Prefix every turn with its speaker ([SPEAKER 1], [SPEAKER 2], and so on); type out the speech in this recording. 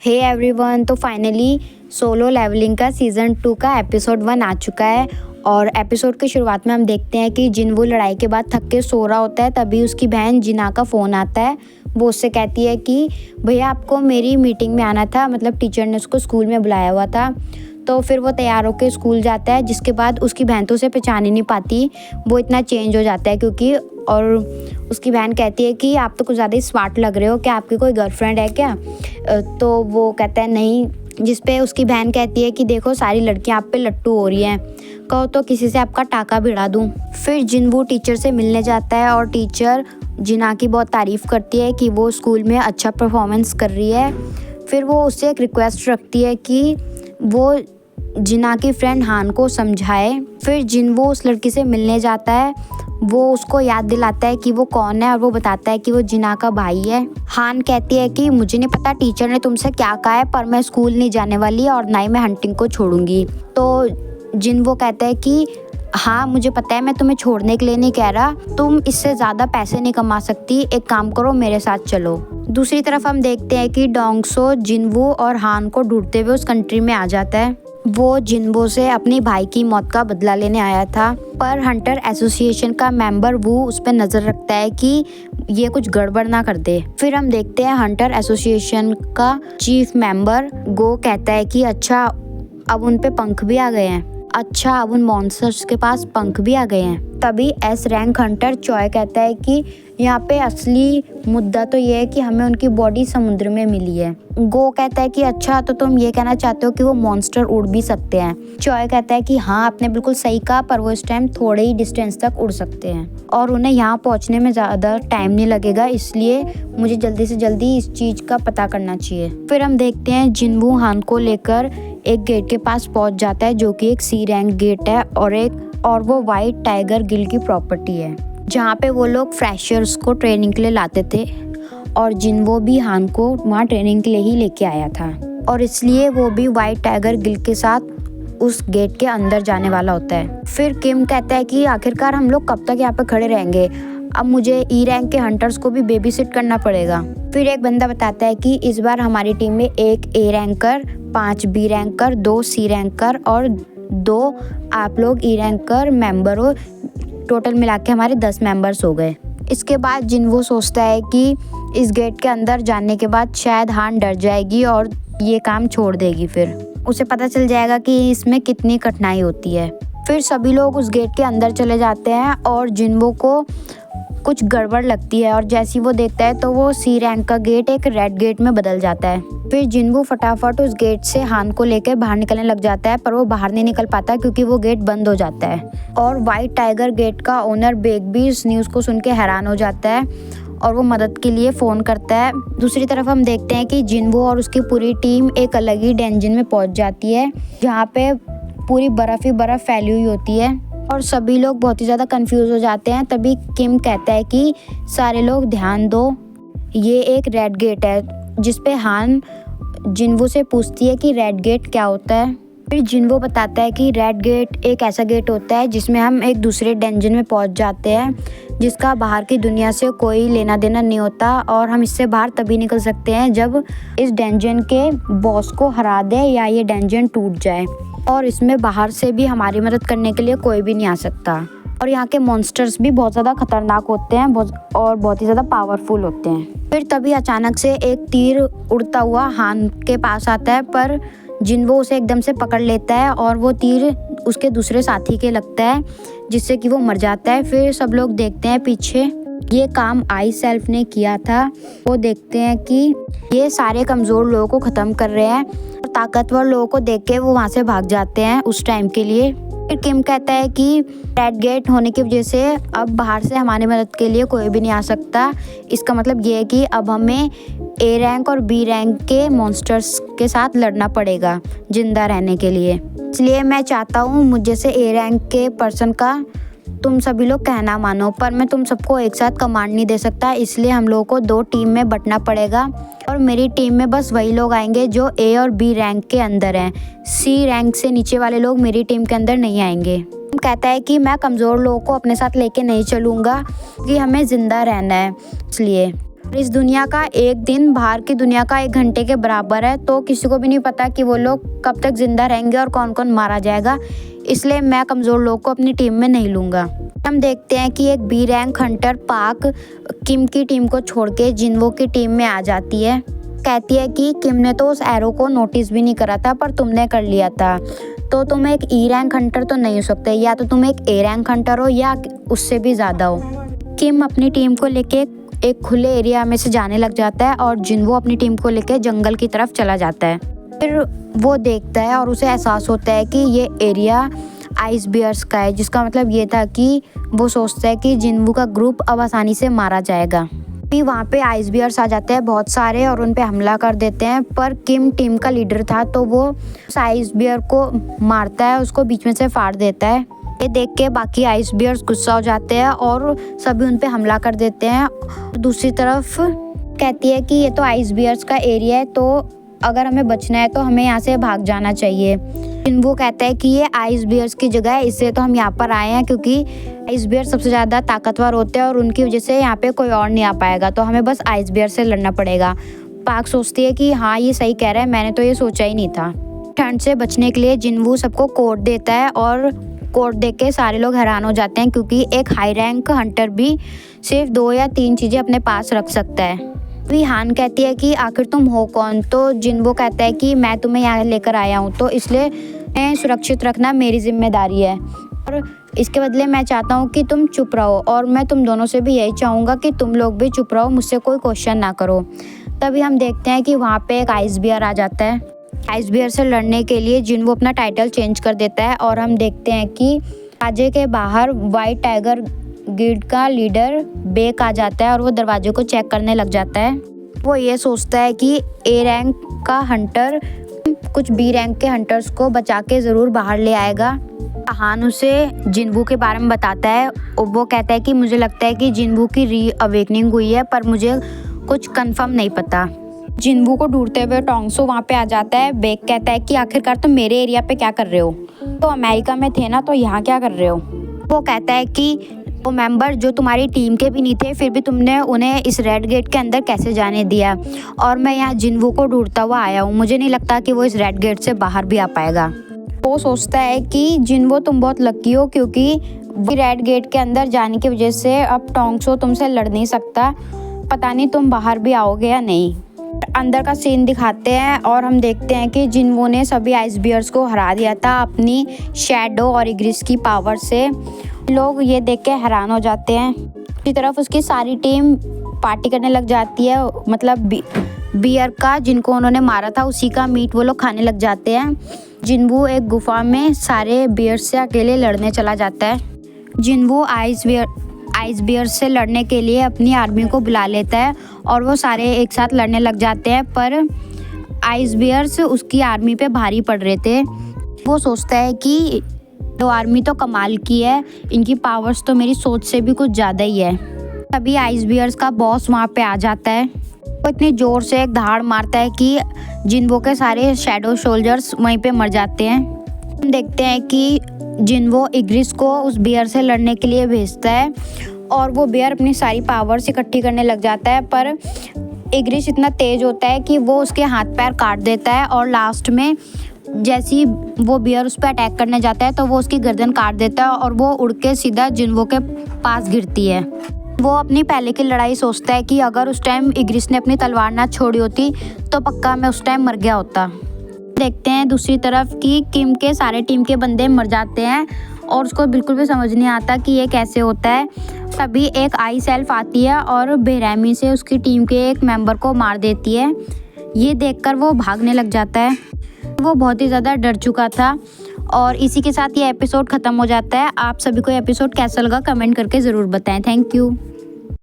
[SPEAKER 1] Hey everyone, तो finally solo levelling का season 2 का एपिसोड 1 आ चुका है। और एपिसोड की शुरुआत में हम देखते हैं कि जिन वो लड़ाई के बाद थक के सो रहा होता है, तभी उसकी बहन जिना का फ़ोन आता है। वो उससे कहती है कि भैया आपको मेरी मीटिंग में आना था, मतलब टीचर ने उसको स्कूल में बुलाया हुआ था। तो फिर वो तैयार होकर स्कूल जाता है, जिसके बाद उसकी बहन तो उसे पहचान ही नहीं पाती, वो इतना चेंज हो जाता है क्योंकि। और उसकी बहन कहती है कि आप तो कुछ ज़्यादा ही स्मार्ट लग रहे हो, क्या आपकी कोई गर्लफ्रेंड है क्या? तो वो कहता है नहीं, जिस पे उसकी बहन कहती है कि देखो सारी लड़कियां आप पे लट्टू हो रही हैं, कहो तो किसी से आपका टाका भिड़ा दूं। फिर जिनवू टीचर से मिलने जाता है और टीचर जिना की बहुत तारीफ़ करती है कि वो स्कूल में अच्छा परफॉर्मेंस कर रही है। फिर वो उससे एक रिक्वेस्ट रखती है कि वो जिना की फ्रेंड हान को समझाए। फिर जिनवू उस लड़की से मिलने जाता है, वो उसको याद दिलाता है कि वो कौन है और वो बताता है कि वो जिना का भाई है। हान कहती है कि मुझे नहीं पता टीचर ने तुमसे क्या कहा है, पर मैं स्कूल नहीं जाने वाली और ना ही मैं हंटिंग को छोड़ूंगी। तो जिनवू कहता है कि हाँ मुझे पता है, मैं तुम्हें छोड़ने के लिए नहीं कह रहा, तुम इससे ज़्यादा पैसे नहीं कमा सकती, एक काम करो मेरे साथ चलो। दूसरी तरफ हम देखते हैं कि डोंगसो जिनवू और हान को ढूंढते हुए उस कंट्री में आ जाता है। वो जिनवू से अपनी भाई की मौत का बदला लेने आया था, पर हंटर एसोसिएशन का मेंबर वो उस पर नज़र रखता है कि ये कुछ गड़बड़ ना कर दे। फिर हम देखते हैं हंटर एसोसिएशन का चीफ मेंबर गो कहता है कि अच्छा अब उन पे पंख भी आ गए हैं, अच्छा अब उन मॉन्स्टर्स के पास पंख भी आ गए हैं। तभी एस रैंक हंटर चॉय कहता है कि यहाँ पे असली मुद्दा तो ये है कि हमें उनकी बॉडी समुद्र में मिली है। गो कहता है कि अच्छा तो तुम ये कहना चाहते हो कि वो मॉन्स्टर उड़ भी सकते हैं। चॉय कहता है कि हाँ आपने बिल्कुल सही कहा, पर वो इस टाइम थोड़े ही डिस्टेंस तक उड़ सकते हैं और उन्हें यहाँ पहुँचने में ज़्यादा टाइम नहीं लगेगा, इसलिए मुझे जल्दी से जल्दी इस चीज़ का पता करना चाहिए। फिर हम देखते हैं जिनवू हान को लेकर एक गेट के पास पहुँच जाता है, जो कि एक सी रैंक गेट है और वो वाइट टाइगर गिल्ड की प्रॉपर्टी है, जहाँ पे वो लोग फ्रेशर्स को ट्रेनिंग के लिए लाते थे। और जिनवो भी हान को वहाँ ट्रेनिंग के लिए ही लेके आया था और इसलिए वो भी वाइट टाइगर गिल्ड के साथ उस गेट के अंदर जाने वाला होता है। फिर किम कहता है कि आखिरकार हम लोग कब तक यहाँ पे खड़े रहेंगे, अब मुझे ई रैंक के हंटर्स को भी बेबी सिट करना पड़ेगा। फिर एक बंदा बताता है कि इस बार हमारी टीम में एक ए रैंकर, 5 बी रैंकर, 2 सी रैंकर और 2 आप लोग ई रैंकर मेंबर हो, टोटल मिला के हमारे 10 मेंबर्स हो गए। इसके बाद जिनवू सोचता है कि इस गेट के अंदर जाने के बाद शायद हान डर जाएगी और ये काम छोड़ देगी, फिर उसे पता चल जाएगा कि इसमें कितनी कठिनाई होती है। फिर सभी लोग उस गेट के अंदर चले जाते हैं और जिनवू को कुछ गड़बड़ लगती है और जैसी वो देखता है तो वो सी रैंक का गेट एक रेड गेट में बदल जाता है। फिर जिनवू फटाफट उस गेट से हान को लेकर बाहर निकलने लग जाता है, पर वो बाहर नहीं निकल पाता क्योंकि वो गेट बंद हो जाता है। और वाइट टाइगर गेट का ओनर बेग भी इस न्यूज़ को सुन के हैरान हो जाता है और वो मदद के लिए फ़ोन करता है। दूसरी तरफ हम देखते हैं कि जिनवू और उसकी पूरी टीम एक अलग ही डंजन में पहुंच जाती है, जहाँ पे पूरी बर्फ़ ही बर्फ़ फैली हुई होती है और सभी लोग बहुत ही ज़्यादा कंफ्यूज हो जाते हैं। तभी किम कहता है कि सारे लोग ध्यान दो, ये एक रेड गेट है, जिस पे हान जिनवू से पूछती है कि रेड गेट क्या होता है। फिर जिनवू बताता है कि रेड गेट एक ऐसा गेट होता है जिसमें हम एक दूसरे डंजन में पहुंच जाते हैं, जिसका बाहर की दुनिया से कोई लेना देना नहीं होता और हम इससे बाहर तभी निकल सकते हैं जब इस डंजन के बॉस को हरा दे या ये डंजन टूट जाए, और इसमें बाहर से भी हमारी मदद करने के लिए कोई भी नहीं आ सकता। और यहाँ के मॉन्स्टर्स भी बहुत ज़्यादा खतरनाक होते हैं और बहुत ही ज़्यादा पावरफुल होते हैं। फिर तभी अचानक से एक तीर उड़ता हुआ हान के पास आता है, पर जिनवू उसे एकदम से पकड़ लेता है और वो तीर उसके दूसरे साथी के लगता है, जिससे कि वो मर जाता है। फिर सब लोग देखते हैं पीछे ये काम आई सेल्फ ने किया था। वो देखते हैं कि ये सारे कमज़ोर लोगों को ख़त्म कर रहे हैं और ताकतवर लोगों को देख के वो वहाँ से भाग जाते हैं उस टाइम के लिए। फिर किम कहता है कि रेड गेट होने की वजह से अब बाहर से हमारी मदद के लिए कोई भी नहीं आ सकता। इसका मतलब ये है कि अब हमें ए रैंक और बी रैंक के मॉन्स्टर्स के साथ लड़ना पड़ेगा जिंदा रहने के लिए। इसलिए मैं चाहता हूँ मुझे से ए रैंक के पर्सन का तुम सभी लोग कहना मानो, पर मैं तुम सबको एक साथ कमांड नहीं दे सकता, इसलिए हम लोगों को 2 टीम में बंटना पड़ेगा और मेरी टीम में बस वही लोग आएंगे जो ए और बी रैंक के अंदर हैं। सी रैंक से नीचे वाले लोग मेरी टीम के अंदर नहीं आएंगे। कहता है कि मैं कमज़ोर लोगों को अपने साथ लेके नहीं चलूँगा कि हमें ज़िंदा रहना है इसलिए। इस दुनिया का एक दिन बाहर की दुनिया का 1 घंटे के बराबर है, तो किसी को भी नहीं पता कि वो लोग कब तक जिंदा रहेंगे और कौन कौन मारा जाएगा। इसलिए मैं कमज़ोर लोग को अपनी टीम में नहीं लूँगा। हम देखते हैं कि एक बी रैंक हंटर पाक किम की टीम को छोड़ के जिनवो की टीम में आ जाती है। कहती है कि किम ने तो उस एरो को नोटिस भी नहीं करा था, पर तुमने कर लिया था, तो तुम एक ई रैंक हंटर तो नहीं हो सकते, या तो तुम एक ए रैंक हंटर हो या उससे भी ज़्यादा हो। किम अपनी टीम को लेके एक खुले एरिया में से जाने लग जाता है और जिनवो अपनी टीम को लेके जंगल की तरफ चला जाता है। फिर वो देखता है और उसे एहसास होता है कि ये एरिया आइस बियर्स का है, जिसका मतलब ये था कि वो सोचता है कि जिनवो का ग्रुप अब आसानी से मारा जाएगा। फिर वहाँ पे आइस बियर्स आ जाते हैं बहुत सारे और उन पे हमला कर देते हैं, पर किम टीम का लीडर था तो वो उस आइस बियर को मारता है, उसको बीच में से फाड़ देता है। ये देख के बाकी आइस बियर्स गुस्सा हो जाते हैं और सभी उन पे हमला कर देते हैं। दूसरी तरफ कहती है कि ये तो आइस बियर्स का एरिया है, तो अगर हमें बचना है तो हमें यहाँ से भाग जाना चाहिए। जिनवो कहता है कि ये आइस बियर्स की जगह है, इससे तो हम यहाँ पर आए हैं क्योंकि आइस बियर सबसे ज़्यादा ताकतवर होते हैं और उनकी वजह से यहाँ पे कोई और नहीं आ पाएगा, तो हमें बस आइस बियर से लड़ना पड़ेगा। पाक सोचती है कि हाँ ये सही कह रहा है, मैंने तो ये सोचा ही नहीं था। ठंड से बचने के लिए जिनवो सबको कोट देता है और कोट देख के सारे लोग हैरान हो जाते हैं क्योंकि एक हाई रैंक हंटर भी सिर्फ 2 या 3 चीज़ें अपने पास रख सकता है। भी हान कहती है कि आखिर तुम हो कौन, तो जिनवो कहता है कि मैं तुम्हें यहाँ लेकर आया हूँ, तो इसलिए सुरक्षित रखना मेरी जिम्मेदारी है और इसके बदले मैं चाहता हूँ कि तुम चुप रहो, और मैं तुम दोनों से भी यही चाहूँगा कि तुम लोग भी चुप रहो, मुझसे कोई क्वेश्चन ना करो। तभी हम देखते हैं कि वहाँ पे एक आइस बियर आ जाता है। आइस बियर से लड़ने के लिए जिनवो अपना टाइटल चेंज कर देता है और हम देखते हैं कि दरवाजे के बाहर वाइट टाइगर गिल्ड का लीडर बेक आ जाता है और वो दरवाजे को चेक करने लग जाता है। वो ये सोचता है कि ए रैंक का हंटर कुछ बी रैंक के हंटर्स को बचा के ज़रूर बाहर ले आएगा। हान उसे जिनवो के बारे में बताता है और वो कहता है कि मुझे लगता है कि जिनवो की री अवेकनिंग हुई है, पर मुझे कुछ कंफर्म नहीं पता। जिनवो को ढूंढते हुए टोंगसो वहाँ पे आ जाता है। बेक कहता है कि आखिरकार तुम मेरे एरिया पे क्या कर रहे हो, तो अमेरिका में थे ना, तो यहाँ क्या कर रहे हो। वो कहता है कि वो मेंबर जो तुम्हारी टीम के भी नहीं थे, फिर भी तुमने उन्हें इस रेड गेट के अंदर कैसे जाने दिया, और मैं यहाँ जिनवो को ढूंढता हुआ आया हूँ, मुझे नहीं लगता कि वो इस रेड गेट से बाहर भी आ पाएगा। वो सोचता है कि जिनवो तुम बहुत लकी हो क्योंकि रेड गेट के अंदर जाने की वजह से अब टोंगसो तुमसे लड़ नहीं सकता, पता नहीं तुम बाहर भी आओगे या नहीं। अंदर का सीन दिखाते हैं और हम देखते हैं कि जिनवो ने सभी आइस बियर्स को हरा दिया था अपनी शैडो और इग्रिस की पावर से। लोग ये देख के हैरान हो जाते हैं। दूसरी तरफ उसकी सारी टीम पार्टी करने लग जाती है, मतलब बियर का जिनको उन्होंने मारा था उसी का मीट वो लोग खाने लग जाते हैं। जिनवो एक गुफा में सारे बियर से अकेले लड़ने चला जाता है। जिनवो आइस बियर से लड़ने के लिए अपनी आर्मी को बुला लेता है और वो सारे एक साथ लड़ने लग जाते हैं, पर आइस बियर्स उसकी आर्मी पे भारी पड़ रहे थे। वो सोचता है कि तो आर्मी तो कमाल की है, इनकी पावर्स तो मेरी सोच से भी कुछ ज़्यादा ही है। तभी आइस बियर्स का बॉस वहाँ पे आ जाता है। वो इतनी ज़ोर से एक दहाड़ मारता है कि जिनवो के सारे शैडो सोल्जर्स वहीं पे मर जाते हैं। हम देखते हैं कि जिनवो इग्रिस को उस बियर से लड़ने के लिए भेजता है और वो बियर अपनी सारी पावर्स इकट्ठी करने लग जाता है, पर इग्रिस इतना तेज़ होता है कि वो उसके हाथ पैर काट देता है और लास्ट में जैसे ही वो बियर उस पर अटैक करने जाता है तो वो उसकी गर्दन काट देता है और वो उड़ के सीधा जिनवो के पास गिरती है। वो अपनी पहले की लड़ाई सोचता है कि अगर उस टाइम इग्रिस ने अपनी तलवार ना छोड़ी होती तो पक्का मैं उस टाइम मर गया होता। देखते हैं दूसरी तरफ कि किम के सारे टीम के बंदे मर जाते हैं और उसको बिल्कुल भी समझ नहीं आता कि ये कैसे होता है। तभी एक आइस एल्फ आती है और बेरहमी से उसकी टीम के एक मेंबर को मार देती है। ये देखकर वो भागने लग जाता है। वो बहुत ही ज़्यादा डर चुका था और इसी के साथ ये एपिसोड ख़त्म हो जाता है। आप सभी को एपिसोड कैसा लगा कमेंट करके ज़रूर बताएं। Thank you.